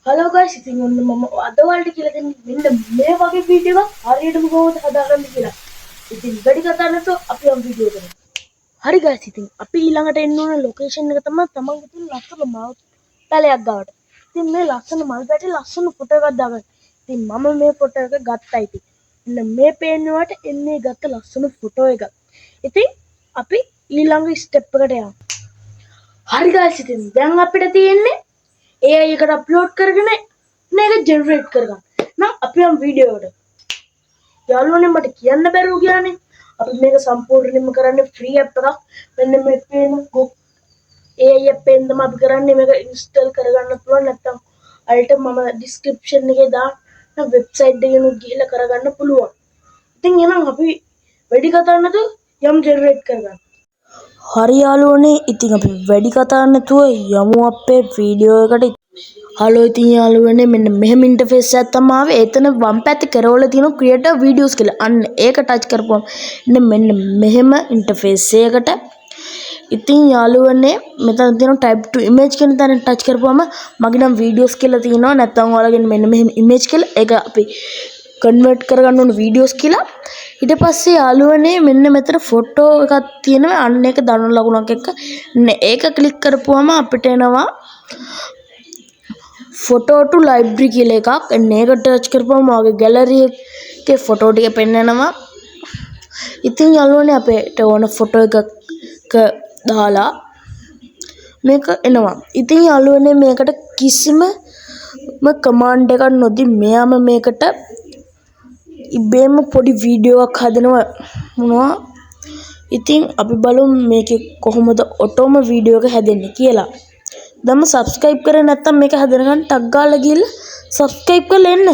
Hello guys, ඉතින් ඔන්න මම අද ඔයාලට කියලා දෙන්නේ මෙන්න මේ වගේ වීඩියෝ එකක් හරියටම කොහොමද හදාගන්න කියලා. ඉතින් වැඩි කතා නැතුව අපි යමු වීඩියෝ එකට. හරි guys, ඉතින් අපි ඊළඟට එන්න ඕන ලොකේෂන් එක තමයි තමන්ගේ තියෙන ලස්සන මල් පැලයක් ගාවට. ඉතින් මේ ලස්සන මල් පැලේ ලස්සන ෆොටෝ එකක් දාගන්න. ඉතින් මම මේ ෆොටෝ එක ගත්තා ඉතින්. මෙන්න මේ පේන්නවට එන්නේ ගත්ත ලස්සන ෆොටෝ එක. ඉතින් අපි ඊළඟ ස්ටෙප් එකට යමු. හරි guys, ඉතින් දැන් අපිට තියෙන්නේ AI එකට අප්ලෝඩ් කරගෙන මේක ජෙනරේට් කරගන්න. නම් අපි යම් වීඩියෝ එකට. යාළුවනේ මට කියන්න බැරුව ගියානේ. අපි මේක සම්පූර්ණයෙන්ම කරන්නේ ෆ්‍රී ඇප් එකක්. මෙන්න මේ පේන AI ඇප් එකෙන් තමයි අපි කරන්නේ මේක ඉන්ස්ටෝල් කරගන්න පුළුවන්. නැත්නම් අල්ට මම ඩිස්ක්‍රිප්ෂන් එකේ දාන්න වෙබ්සයිට් එකෙන් ගිහිල්ලා කරගන්න පුළුවන්. ඉතින් එහෙනම් අපි වැඩි කතා නැතුව යම් ජෙනරේට් කරගන්න. හරි යාළුවනේ, ඉතින් අපි වැඩි කතා නැතුව යමු අපේ වීඩියෝ එකට. හලෝ ඉතින් යාළුවනේ, මෙන්න මෙහෙම ඉන්ටර්ෆේස් එකක් තමයි ආවේ. එතන වම් පැත්තේ කරවල තියෙන ක්‍රියේටර් වීඩියෝස් කියලා. අන්න ඒක ටච් කරපුවම මෙන්න මෙහෙම ඉන්ටර්ෆේස් එකකට. ඉතින් යාළුවනේ, මෙතන තියෙන type to image කියන තැන ටච් කරපුවම මගේ නම් වීඩියෝස් කියලා තියෙනවා. නැත්නම් ඔයාලගෙන් මෙන්න මෙහෙම image කියලා ඒක අපි කන්වර්ට් කරගන්න ඕන වීඩියෝස් කියලා. ඊට පස්සේ යාළුවනේ මෙන්න මෙතන ෆොටෝ එකක් තියෙනවා. අන්න ඒක දනු ලකුණක් එක්ක ඒක ක්ලික් කරපුවම අපිට එනවා ෆොටෝ ටු ලයිබ්‍රරි කියලා එකක්. එන්න ඒක ටච් කරපුවම ඔයාගේ ගැලරි එකේ ෆොටෝ ටික පෙන්නනවා. ඉතින් යාළුවනේ අපිට ඕන ෆොටෝ එකක දාලා මේක එනවා. ඉතින් යාළුවනේ මේකට කිසිම කමාන්ඩ් එකක් නොදී මෙයාම මේකට ඉබේම පොඩි වීඩියෝ එකක් හදනවා මොනවා. ඉතින් අපි බලමු මේකේ කොහොමද ඔටෝම වීඩියෝ එක හැදෙන්නේ කියලා. දැන්ම subscribe කරේ නැත්නම් මේක හදනකන් ටක් ගාලා ගිහලා subscribe කරලා එන්න.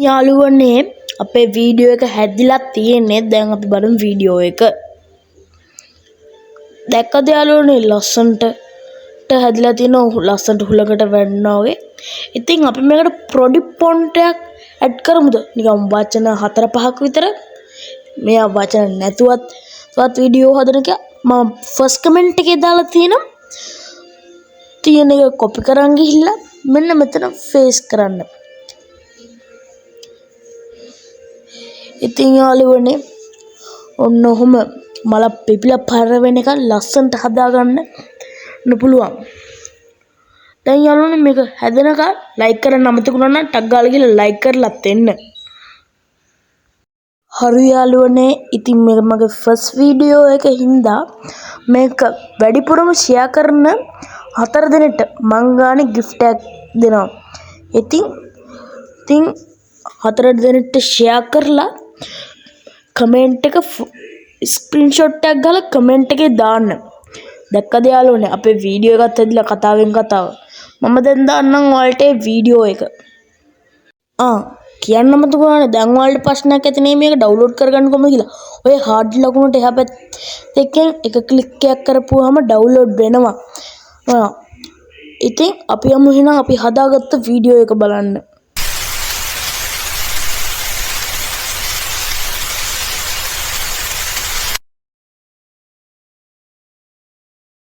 යාළුවනේ අපේ වීඩියෝ එක හැදිලා තියෙන්නේ. දැන් අපි බලමු වීඩියෝ එක. දැක්කද යාළුවනේ ලස්සනට හැදිලා තියෙන ලස්සනට හුලකට වැටෙනවා වගේ. ඉතින් අපි මේකට පොඩි ෆොන්ට් එකක් ඇඩ් කරමුද? නිකන් වචන 4-5ක් විතර. මෙයා වචන නැතුවත් වීඩියෝ හදන එක මම ෆස්ට් කමෙන්ට් එකේ දාලා තියෙන එක කොපි කරන් ගිහිල්ලා මෙන්න මෙතන ෆේස් කරන්න. ඉතින් යාළුවනේ ඔන්න ඔහොම මල පිපිලා පර වෙන එක ලස්සනට හදාගන්න පුළුවන්. දැන් යාළුවනේ මේක හැදෙනකන් ලයික් කරන්න අමතකුණා නම් ටක් ගාලා ගිහලා ලයික් කරලත් එන්න. හරි යාළුවනේ, ඉතින් මේක මගේ ෆස්ට් වීඩියෝ එක හින්දා මේක වැඩිපුරම ෂෙයා කරන 4 දෙනෙක්ට මං ගානේ gift එකක් දෙනවා. ඉතින් 4 දෙනෙක්ට ෂෙයා කරලා කමෙන්ට් එක ස්ක්‍රීන්ෂොට් එකක් ගාලා කමෙන්ට් එකේ දාන්න. දැක්කද යාළුවනේ අපේ වීඩියෝ එකත් ඇදලා කතාවෙන් කතාව. මම දැන් දාන්නම් ඔයාලට වීඩියෝ එක. කියන්න මතකුණානේ දැන් ඔයාලට ප්‍රශ්නයක් ඇති නේ මේක ඩවුන්ලෝඩ් කරගන්න කොහොමද කියලා. ඔය හાર્ඩ් ලකුණට එහා පැත්තෙන් එක ක්ලික් එකක් කරපුවාම ඩවුන්ලෝඩ් වෙනවා. ඉතින් අපි යමු එහෙනම් අපි හදාගත්ත වීඩියෝ එක බලන්න.